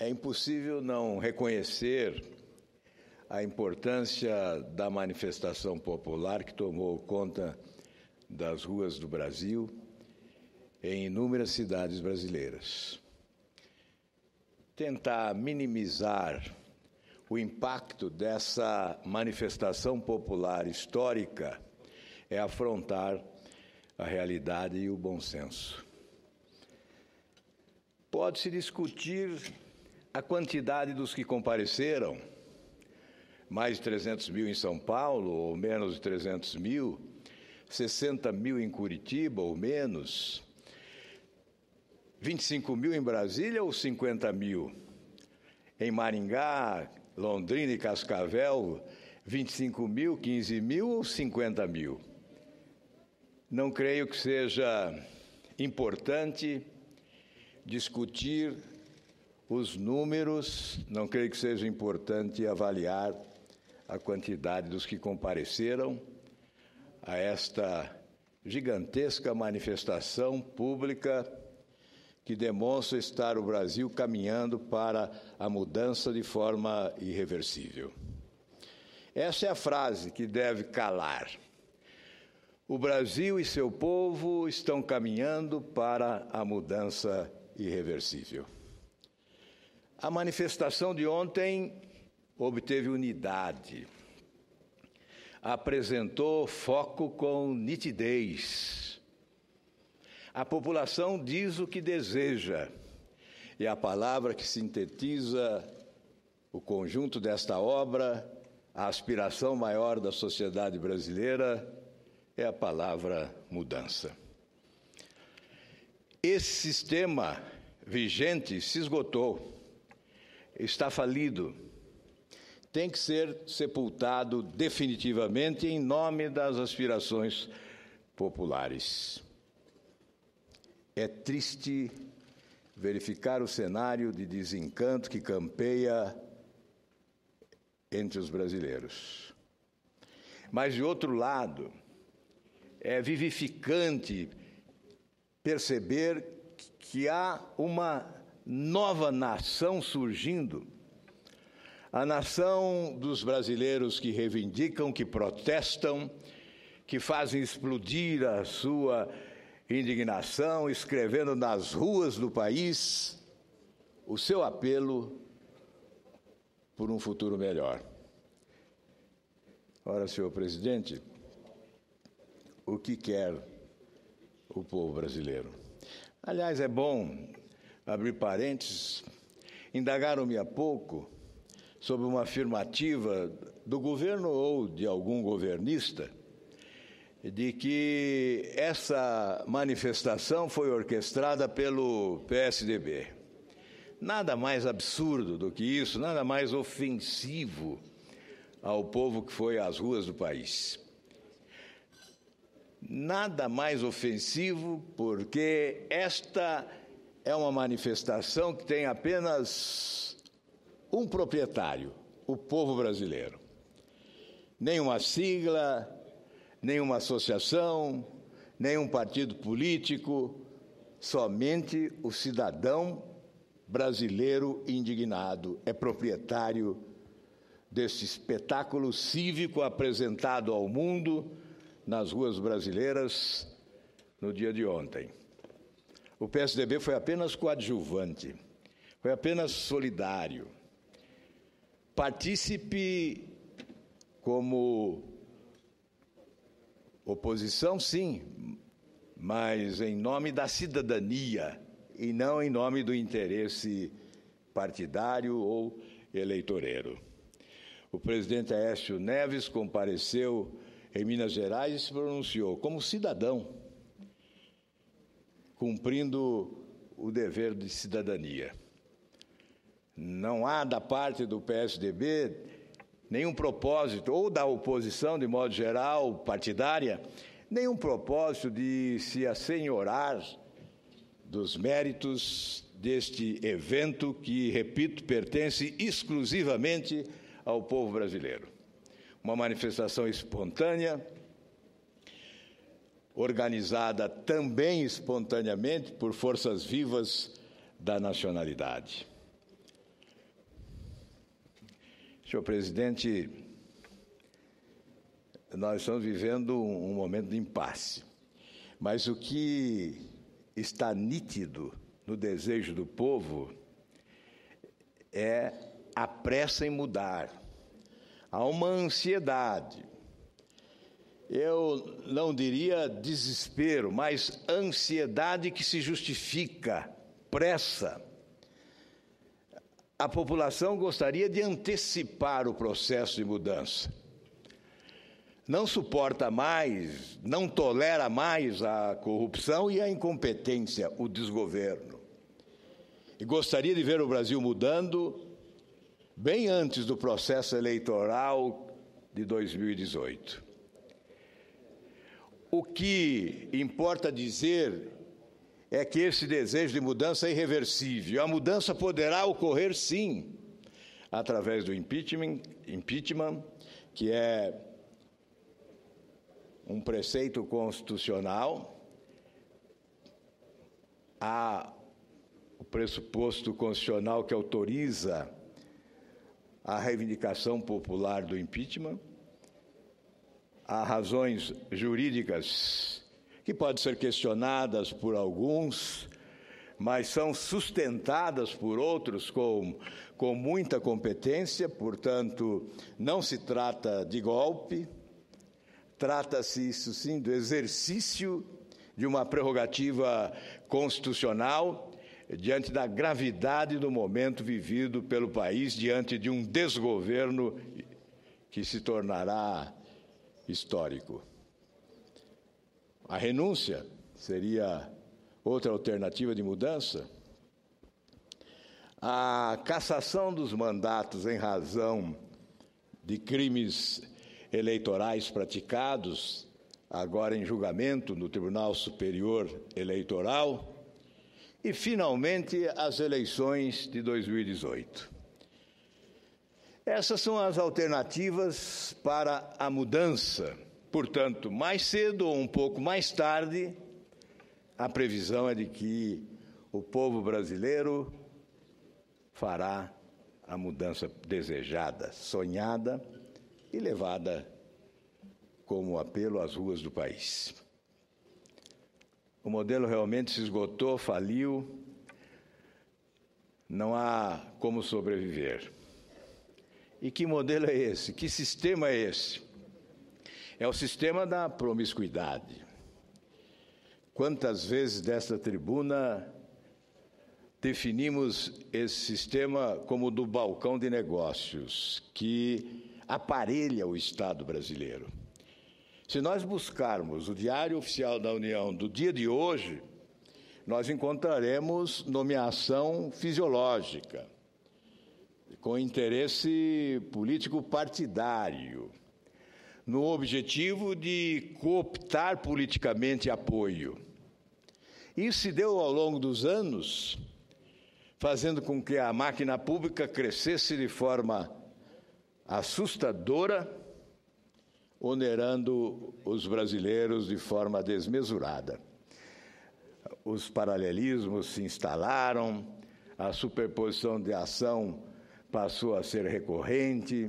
É impossível não reconhecer a importância da manifestação popular que tomou conta das ruas do Brasil em inúmeras cidades brasileiras. Tentar minimizar o impacto dessa manifestação popular histórica é afrontar a realidade e o bom senso. Pode-se discutir a quantidade dos que compareceram, mais de 300 mil em São Paulo, ou menos de 300 mil, 60 mil em Curitiba, ou menos, 25 mil em Brasília, ou 50 mil? Em Maringá, Londrina e Cascavel, 25 mil, 15 mil ou 50 mil? Não creio que seja importante discutir os números, não creio que seja importante avaliar a quantidade dos que compareceram a esta gigantesca manifestação pública que demonstra estar o Brasil caminhando para a mudança de forma irreversível. Essa é a frase que deve calar. O Brasil e seu povo estão caminhando para a mudança irreversível. A manifestação de ontem obteve unidade, apresentou foco com nitidez. A população diz o que deseja, e a palavra que sintetiza o conjunto desta obra, a aspiração maior da sociedade brasileira, é a palavra mudança. Esse sistema vigente se esgotou, está falido, tem que ser sepultado definitivamente em nome das aspirações populares. É triste verificar o cenário de desencanto que campeia entre os brasileiros. Mas, de outro lado, é vivificante perceber que há uma nova nação surgindo, a nação dos brasileiros que reivindicam, que protestam, que fazem explodir a sua indignação, escrevendo nas ruas do país o seu apelo por um futuro melhor. Ora, senhor presidente, o que quer o povo brasileiro? Aliás, é bom abrir parênteses. Indagaram-me há pouco sobre uma afirmativa do governo ou de algum governista de que essa manifestação foi orquestrada pelo PSDB. Nada mais absurdo do que isso, nada mais ofensivo ao povo que foi às ruas do país. Nada mais ofensivo, porque esta é uma manifestação que tem apenas um proprietário, o povo brasileiro. Nenhuma sigla, nenhuma associação, nenhum partido político, somente o cidadão brasileiro indignado é proprietário desse espetáculo cívico apresentado ao mundo nas ruas brasileiras no dia de ontem. O PSDB foi apenas coadjuvante, foi apenas solidário, partícipe como oposição, sim, mas em nome da cidadania e não em nome do interesse partidário ou eleitoreiro. O presidente Aécio Neves compareceu em Minas Gerais e se pronunciou como cidadão, cumprindo o dever de cidadania. Não há da parte do PSDB nenhum propósito, ou da oposição de modo geral, partidária, nenhum propósito de se assenhorar dos méritos deste evento que, repito, pertence exclusivamente ao povo brasileiro. Uma manifestação espontânea, organizada também espontaneamente por forças vivas da nacionalidade. Senhor presidente, nós estamos vivendo um momento de impasse, mas o que está nítido no desejo do povo é a pressa em mudar. Há uma ansiedade, eu não diria desespero, mas ansiedade que se justifica, pressa. A população gostaria de antecipar o processo de mudança. Não suporta mais, não tolera mais a corrupção e a incompetência, o desgoverno. E gostaria de ver o Brasil mudando bem antes do processo eleitoral de 2018. O que importa dizer é que esse desejo de mudança é irreversível. A mudança poderá ocorrer, sim, através do impeachment, que é um preceito constitucional. Há o pressuposto constitucional que autoriza a reivindicação popular do impeachment. Há razões jurídicas que podem ser questionadas por alguns, mas são sustentadas por outros com muita competência, portanto, não se trata de golpe, trata-se, isso sim, do exercício de uma prerrogativa constitucional diante da gravidade do momento vivido pelo país, diante de um desgoverno que se tornará histórico. A renúncia seria outra alternativa de mudança. A cassação dos mandatos em razão de crimes eleitorais praticados, agora em julgamento no Tribunal Superior Eleitoral. E, finalmente, as eleições de 2018. Essas são as alternativas para a mudança. Portanto, mais cedo ou um pouco mais tarde, a previsão é de que o povo brasileiro fará a mudança desejada, sonhada e levada como apelo às ruas do país. O modelo realmente se esgotou, faliu, não há como sobreviver. E que modelo é esse? Que sistema é esse? É o sistema da promiscuidade. Quantas vezes desta tribuna definimos esse sistema como do balcão de negócios, que aparelha o Estado brasileiro. Se nós buscarmos o Diário Oficial da União do dia de hoje, nós encontraremos nomeação fisiológica, com interesse político partidário, no objetivo de cooptar politicamente apoio. Isso se deu ao longo dos anos, fazendo com que a máquina pública crescesse de forma assustadora, onerando os brasileiros de forma desmesurada. Os paralelismos se instalaram, a superposição de ação passou a ser recorrente,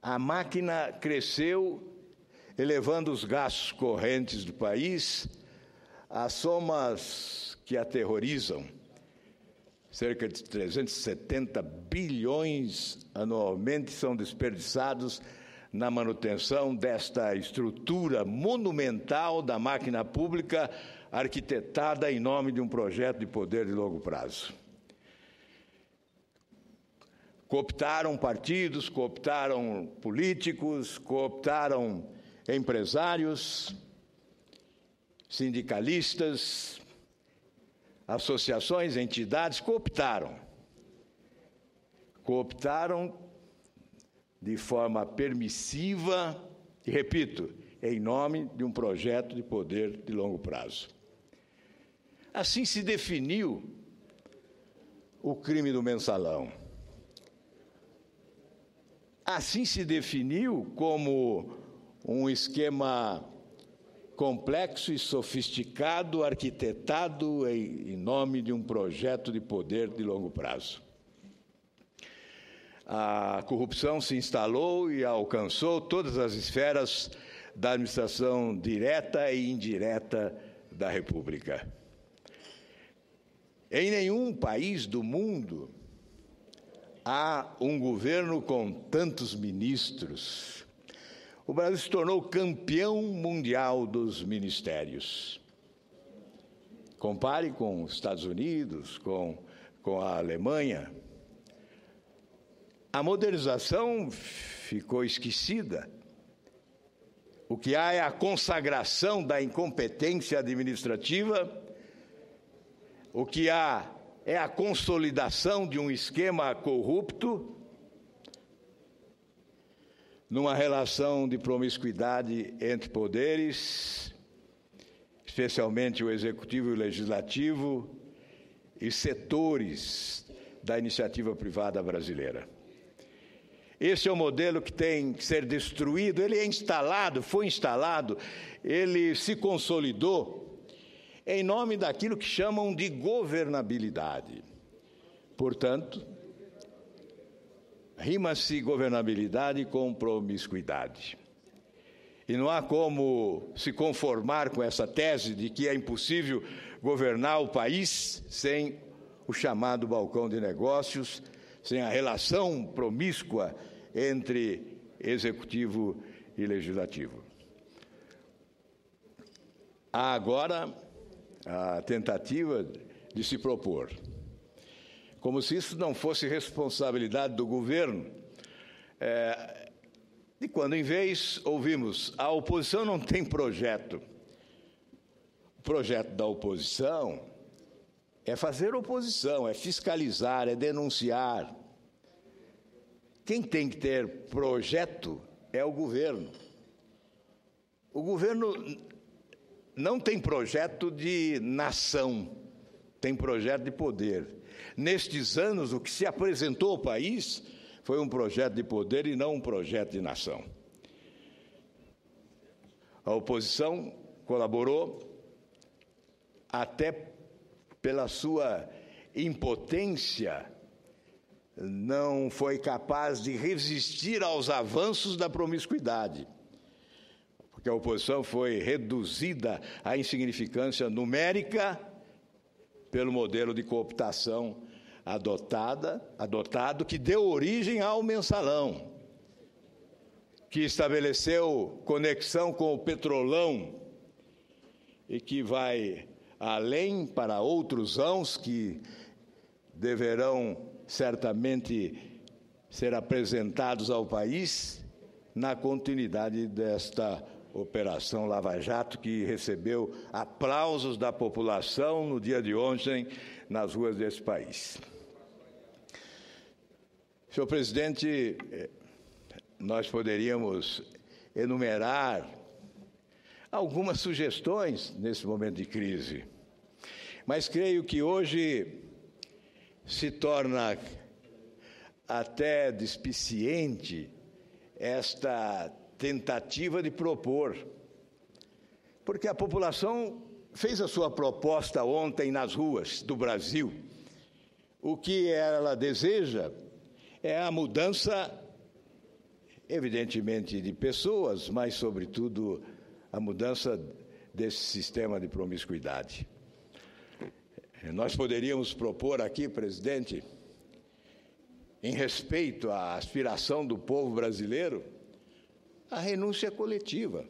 a máquina cresceu, elevando os gastos correntes do país a somas que aterrorizam. Cerca de 370 bilhões anualmente são desperdiçados na manutenção desta estrutura monumental da máquina pública, arquitetada em nome de um projeto de poder de longo prazo. Cooptaram partidos, cooptaram políticos, cooptaram empresários, sindicalistas, associações, entidades, cooptaram de forma permissiva e, repito, em nome de um projeto de poder de longo prazo. Assim se definiu o crime do mensalão. Assim se definiu como um esquema complexo e sofisticado, arquitetado em nome de um projeto de poder de longo prazo. a corrupção se instalou e alcançou todas as esferas da administração direta e indireta da República. Em nenhum país do mundo há um governo com tantos ministros. O Brasil se tornou campeão mundial dos ministérios. Compare com os Estados Unidos, com a Alemanha. A modernização ficou esquecida. O que há é a consagração da incompetência administrativa, o que há é a consolidação de um esquema corrupto, numa relação de promiscuidade entre poderes, especialmente o executivo e o legislativo, e setores da iniciativa privada brasileira. Esse é o modelo que tem que ser destruído. Ele é instalado, foi instalado, ele se consolidou em nome daquilo que chamam de governabilidade. Portanto, rima-se governabilidade com promiscuidade. E não há como se conformar com essa tese de que é impossível governar o país sem o chamado balcão de negócios, sem a relação promíscua entre executivo e legislativo. Há agora a tentativa de se propor, como se isso não fosse responsabilidade do governo. De quando em vez ouvimos, a oposição não tem projeto. O projeto da oposição é fazer oposição, é fiscalizar, é denunciar. Quem tem que ter projeto é o governo. O governo não tem projeto de nação, tem projeto de poder. Nestes anos, o que se apresentou ao país foi um projeto de poder e não um projeto de nação. A oposição colaborou até pela sua impotência, não foi capaz de resistir aos avanços da promiscuidade, porque a oposição foi reduzida à insignificância numérica pelo modelo de cooptação adotado, que deu origem ao mensalão, que estabeleceu conexão com o petrolão e que vai além para outros ãos que deverão certamente ser apresentados ao país na continuidade desta Operação Lava Jato, que recebeu aplausos da população no dia de ontem nas ruas desse país. Senhor presidente, nós poderíamos enumerar algumas sugestões nesse momento de crise, mas creio que hoje se torna até despiciente esta tentativa de propor, porque a população fez a sua proposta ontem nas ruas do Brasil. O que ela deseja é a mudança, evidentemente, de pessoas, mas, sobretudo, a mudança desse sistema de promiscuidade. Nós poderíamos propor aqui, presidente, em respeito à aspiração do povo brasileiro, a renúncia coletiva.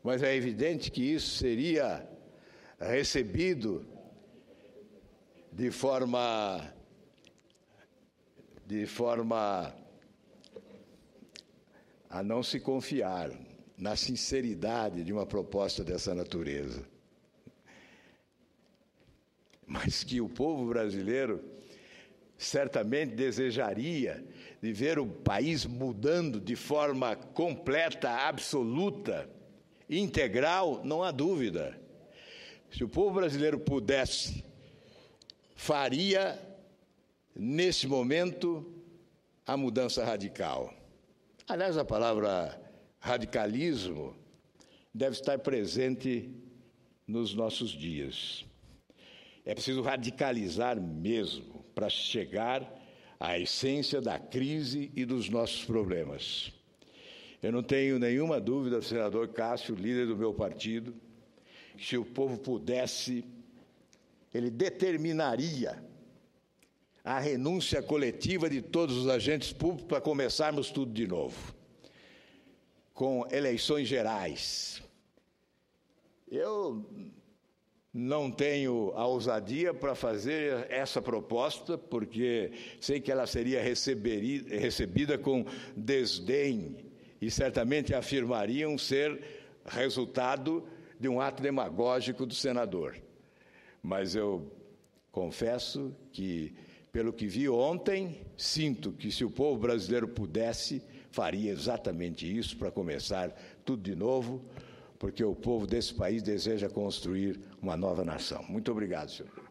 Mas é evidente que isso seria recebido de forma a não se confiar na sinceridade de uma proposta dessa natureza. Mas que o povo brasileiro certamente desejaria de ver o país mudando de forma completa, absoluta, integral, não há dúvida. Se o povo brasileiro pudesse, faria, nesse momento, a mudança radical. Aliás, a palavra radicalismo deve estar presente nos nossos dias. É preciso radicalizar mesmo para chegar a essência da crise e dos nossos problemas. Eu não tenho nenhuma dúvida, senador Cássio, líder do meu partido, que se o povo pudesse, ele determinaria a renúncia coletiva de todos os agentes públicos para começarmos tudo de novo, com eleições gerais. Eu não tenho a ousadia para fazer essa proposta, porque sei que ela seria recebida com desdém e certamente afirmariam ser resultado de um ato demagógico do senador. Mas eu confesso que, pelo que vi ontem, sinto que se o povo brasileiro pudesse, faria exatamente isso para começar tudo de novo, porque o povo desse país deseja construir uma nova nação. Muito obrigado, senhor.